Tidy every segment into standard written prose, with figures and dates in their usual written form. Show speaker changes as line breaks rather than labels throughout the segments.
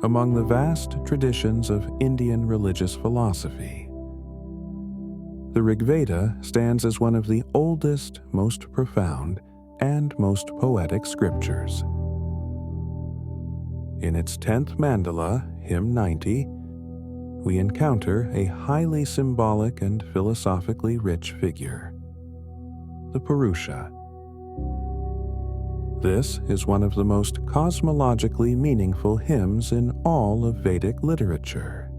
among the vast traditions of Indian religious philosophy. The Rigveda stands as one of the oldest, most profound, and most poetic scriptures. In its 10th mandala, hymn 90, we encounter a highly symbolic and philosophically rich figure, the Purusha. This is one of the most cosmologically meaningful hymns in all of Vedic literature.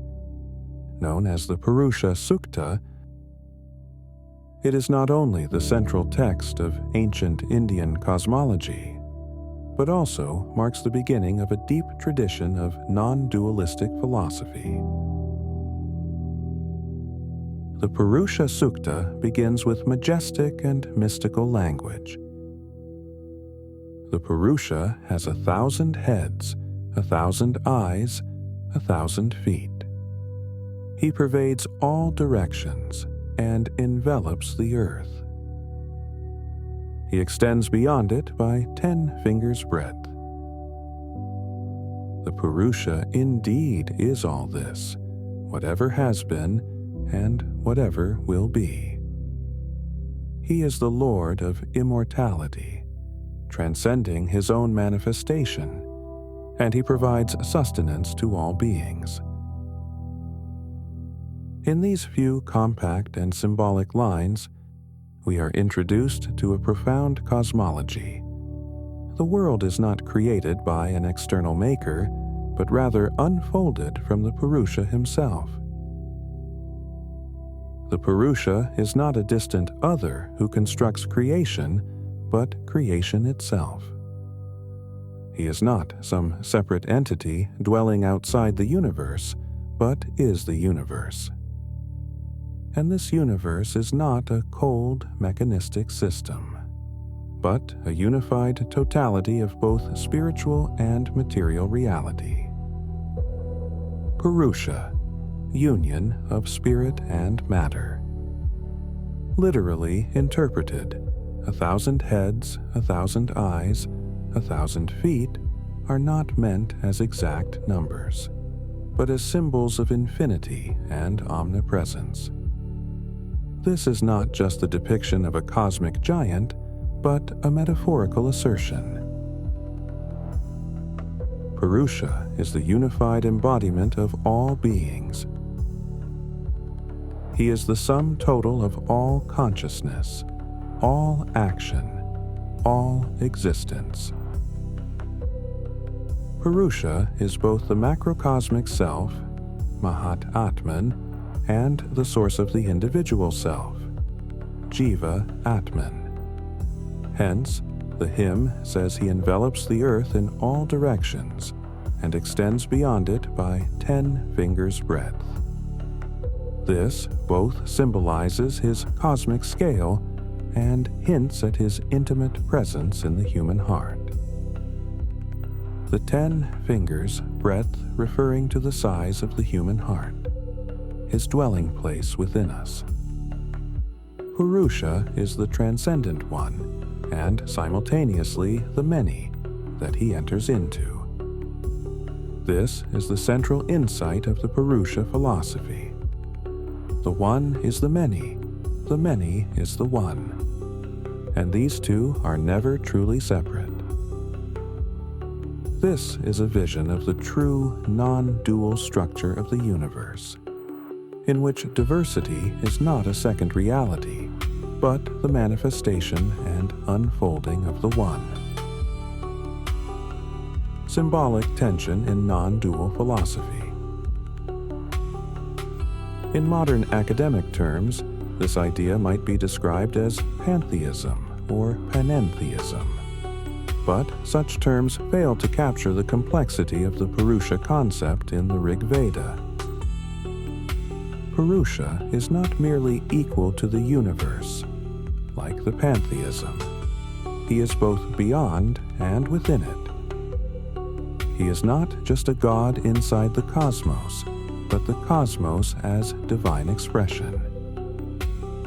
Known as the Purusha Sukta, it is not only the central text of ancient Indian cosmology, but also marks the beginning of a deep tradition of non-dualistic philosophy. The Purusha Sukta begins with majestic and mystical language. The Purusha has 1,000 heads, 1,000 eyes, 1,000 feet. He pervades all directions and envelops the earth. He extends beyond it by 10 fingers' breadth. The Purusha indeed is all this, whatever has been and whatever will be. He is the Lord of immortality, transcending his own manifestation, and he provides sustenance to all beings. In these few compact and symbolic lines, we are introduced to a profound cosmology. The world is not created by an external maker, but rather unfolded from the Purusha himself. The Purusha is not a distant other who constructs creation, but creation itself. He is not some separate entity dwelling outside the universe, but is the universe. And this universe is not a cold, mechanistic system, but a unified totality of both spiritual and material reality. Purusha, union of spirit and matter. Literally interpreted, 1,000 heads, 1,000 eyes, 1,000 feet are not meant as exact numbers, but as symbols of infinity and omnipresence. This is not just the depiction of a cosmic giant, but a metaphorical assertion. Purusha is the unified embodiment of all beings. He is the sum total of all consciousness, all action, all existence. Purusha is both the macrocosmic self, Mahat Atman, and the source of the individual self, Jiva Atman. Hence, the hymn says he envelops the earth in all directions and extends beyond it by 10 fingers' breadth. This both symbolizes his cosmic scale and hints at his intimate presence in the human heart. The 10 fingers' breadth referring to the size of the human heart, his dwelling place within us. Purusha is the transcendent one, and simultaneously the many that he enters into. This is the central insight of the Purusha philosophy. The one is the many is the one, and these two are never truly separate. This is a vision of the true non-dual structure of the universe, in which diversity is not a second reality, but the manifestation and unfolding of the one. Symbolic tension in non-dual philosophy. In modern academic terms, this idea might be described as pantheism or panentheism, but such terms fail to capture the complexity of the Purusha concept in the Rigveda. Purusha is not merely equal to the universe, like the pantheism. He is both beyond and within it. He is not just a god inside the cosmos, but the cosmos as divine expression.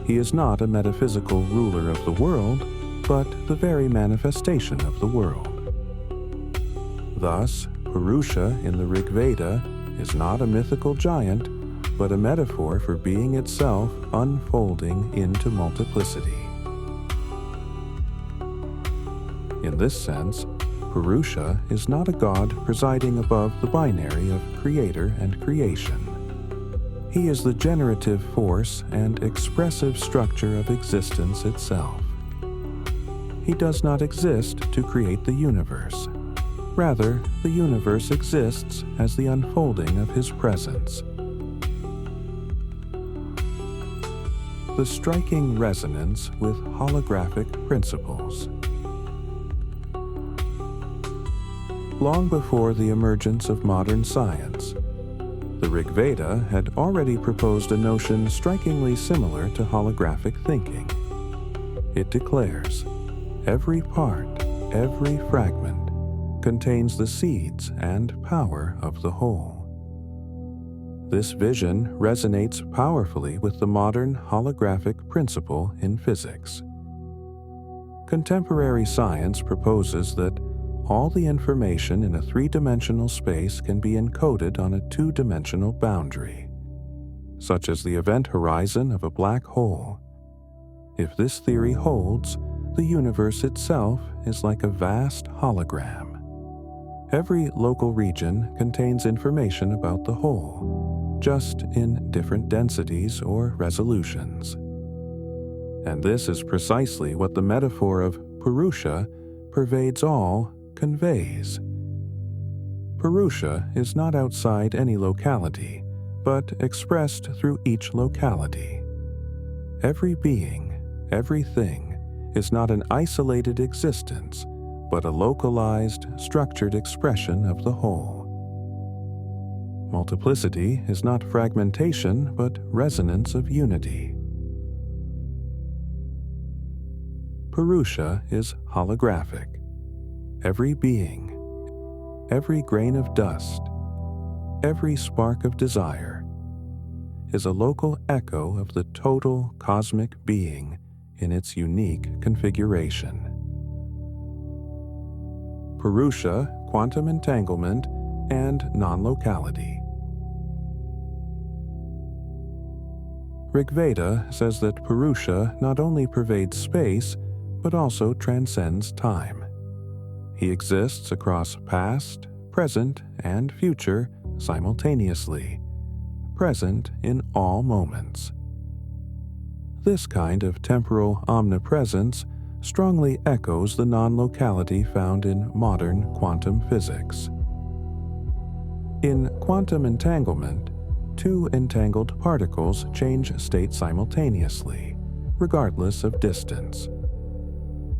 He is not a metaphysical ruler of the world, but the very manifestation of the world. Thus, Purusha in the Rigveda is not a mythical giant, but a metaphor for being itself unfolding into multiplicity. In this sense, Purusha is not a god presiding above the binary of creator and creation. He is the generative force and expressive structure of existence itself. He does not exist to create the universe. Rather, the universe exists as the unfolding of his presence. The striking resonance with holographic principles. Long before the emergence of modern science, the Rigveda had already proposed a notion strikingly similar to holographic thinking. It declares, every part, every fragment, contains the seeds and power of the whole. This vision resonates powerfully with the modern holographic principle in physics. Contemporary science proposes that all the information in a three-dimensional space can be encoded on a two-dimensional boundary, such as the event horizon of a black hole. If this theory holds, the universe itself is like a vast hologram. Every local region contains information about the whole, just in different densities or resolutions. And this is precisely what the metaphor of Purusha, pervades all, conveys. Purusha is not outside any locality, but expressed through each locality. Every being, everything, is not an isolated existence, but a localized, structured expression of the whole. Multiplicity is not fragmentation, but resonance of unity. Purusha is holographic. Every being, every grain of dust, every spark of desire, is a local echo of the total cosmic being in its unique configuration. Purusha, quantum entanglement, and non-locality. Rigveda says that Purusha not only pervades space, but also transcends time. He exists across past, present, and future simultaneously, present in all moments. This kind of temporal omnipresence strongly echoes the non-locality found in modern quantum physics. In quantum entanglement, two entangled particles change state simultaneously, regardless of distance.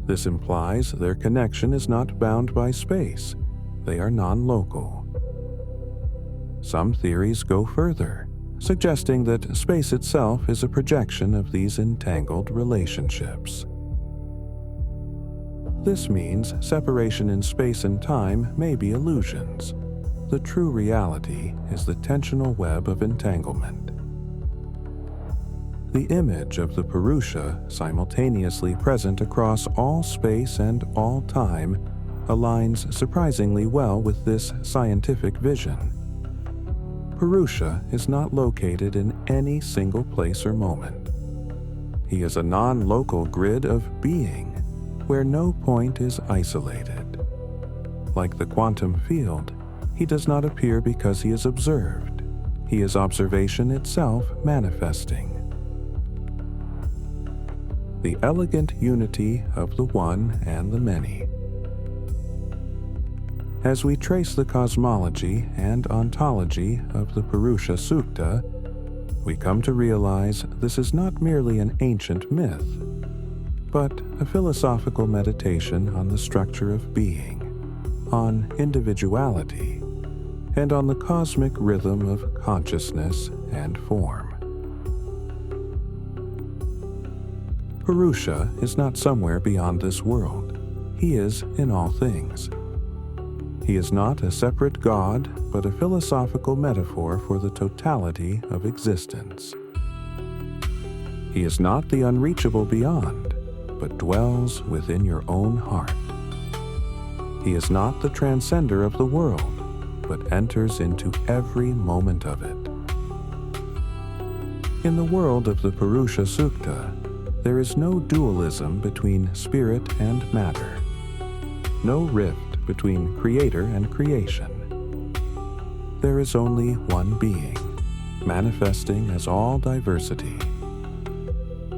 This implies their connection is not bound by space. They are non-local. Some theories go further, suggesting that space itself is a projection of these entangled relationships. This means separation in space and time may be illusions. The true reality is the tensional web of entanglement. The image of the Purusha, simultaneously present across all space and all time, aligns surprisingly well with this scientific vision. Purusha is not located in any single place or moment. He is a non-local grid of being, where no point is isolated. Like the quantum field, he does not appear because he is observed. He is observation itself manifesting. The elegant unity of the one and the many. As we trace the cosmology and ontology of the Purusha Sukta, we come to realize this is not merely an ancient myth, but a philosophical meditation on the structure of being, on individuality, and on the cosmic rhythm of consciousness and form. Purusha is not somewhere beyond this world. He is in all things. He is not a separate god, but a philosophical metaphor for the totality of existence. He is not the unreachable beyond, but dwells within your own heart. He is not the transcender of the world, but enters into every moment of it. In the world of the Purusha Sukta, there is no dualism between spirit and matter, no rift between creator and creation. There is only one being, manifesting as all diversity.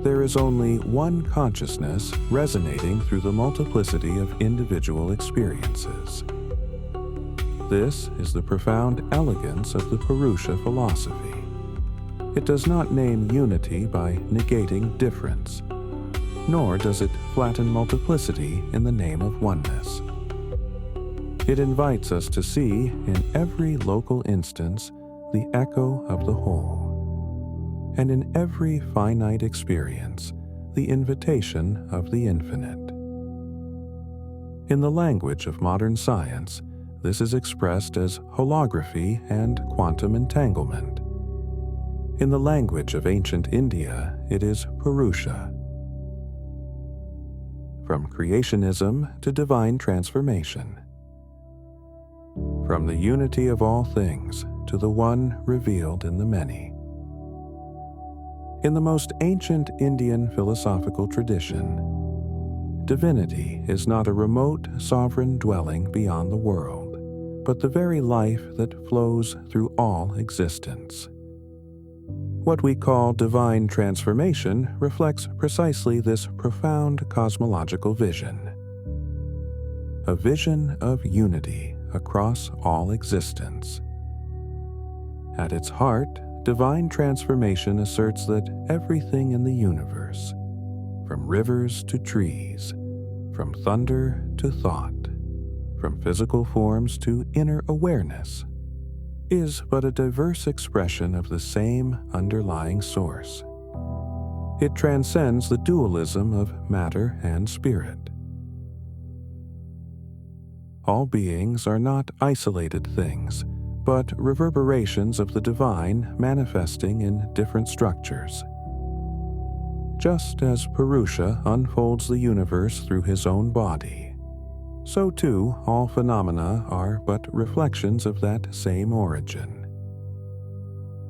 There is only one consciousness resonating through the multiplicity of individual experiences. This is the profound elegance of the Purusha philosophy. It does not name unity by negating difference, nor does it flatten multiplicity in the name of oneness. It invites us to see in every local instance the echo of the whole, and in every finite experience the invitation of the infinite. In the language of modern science, this is expressed as holography and quantum entanglement. In the language of ancient India, it is Purusha. From creationism to divine transformation. From the unity of all things to the one revealed in the many. In the most ancient Indian philosophical tradition, divinity is not a remote sovereign dwelling beyond the world, but the very life that flows through all existence. What we call divine transformation reflects precisely this profound cosmological vision. A vision of unity across all existence. At its heart, divine transformation asserts that everything in the universe, from rivers to trees, from thunder to thought, from physical forms to inner awareness, is but a diverse expression of the same underlying source. It transcends the dualism of matter and spirit. All beings are not isolated things, but reverberations of the divine manifesting in different structures. Just as Purusha unfolds the universe through his own body, so too all phenomena are but reflections of that same origin.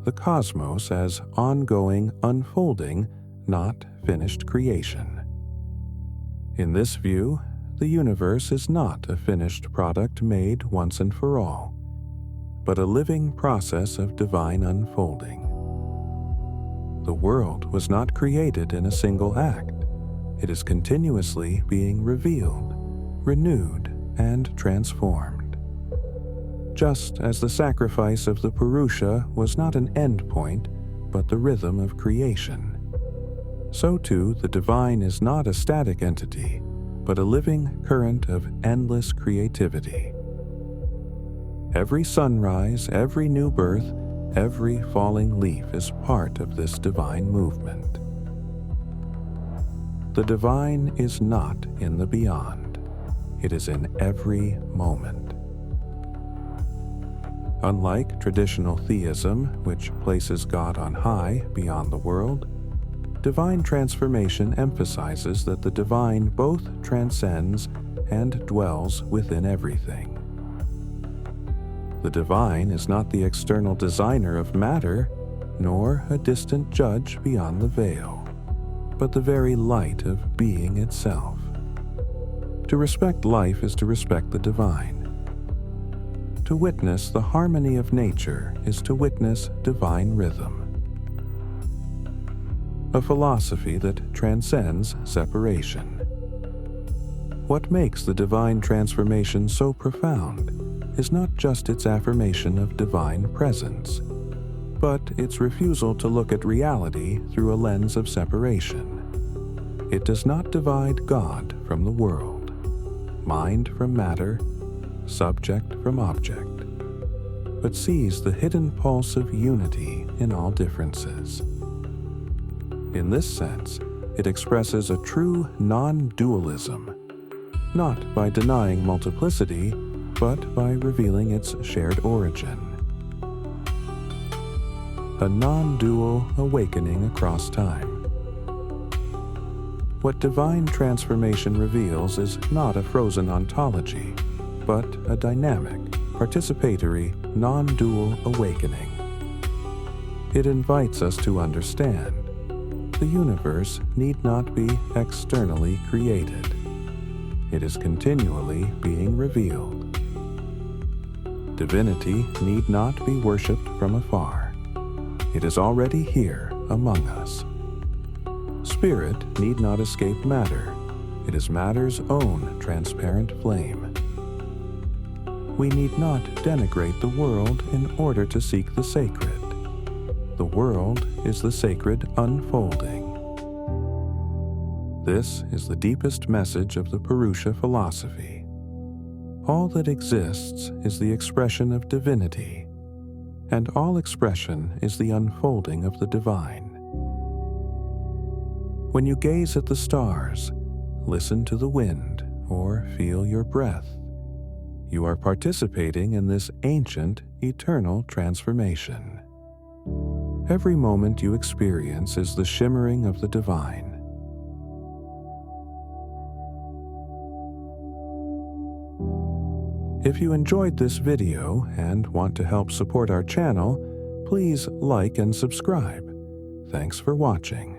The cosmos as ongoing unfolding, not finished creation. In this view, the universe is not a finished product made once and for all, but a living process of divine unfolding. The world was not created in a single act. It is continuously being revealed, renewed, and transformed. Just as the sacrifice of the Purusha was not an end point, but the rhythm of creation, so too the divine is not a static entity, but a living current of endless creativity. Every sunrise, every new birth, every falling leaf is part of this divine movement. The divine is not in the beyond. It is in every moment. Unlike traditional theism, which places God on high beyond the world, divine transformation emphasizes that the divine both transcends and dwells within everything. The divine is not the external designer of matter, nor a distant judge beyond the veil, but the very light of being itself. To respect life is to respect the divine. To witness the harmony of nature is to witness divine rhythm. A philosophy that transcends separation. What makes the divine transformation so profound is not just its affirmation of divine presence, but its refusal to look at reality through a lens of separation. It does not divide God from the world, mind from matter, subject from object, but sees the hidden pulse of unity in all differences. In this sense, it expresses a true non-dualism, not by denying multiplicity, but by revealing its shared origin. A non-dual awakening across time. What divine transformation reveals is not a frozen ontology, but a dynamic, participatory, non-dual awakening. It invites us to understand the universe need not be externally created. It is continually being revealed. Divinity need not be worshipped from afar. It is already here among us. Spirit need not escape matter. It is matter's own transparent flame. We need not denigrate the world in order to seek the sacred. The world is the sacred unfolding. This is the deepest message of the Purusha philosophy. All that exists is the expression of divinity, and all expression is the unfolding of the divine. When you gaze at the stars, listen to the wind, or feel your breath, you are participating in this ancient, eternal transformation. Every moment you experience is the shimmering of the divine. If you enjoyed this video and want to help support our channel, please like and subscribe. Thanks for watching.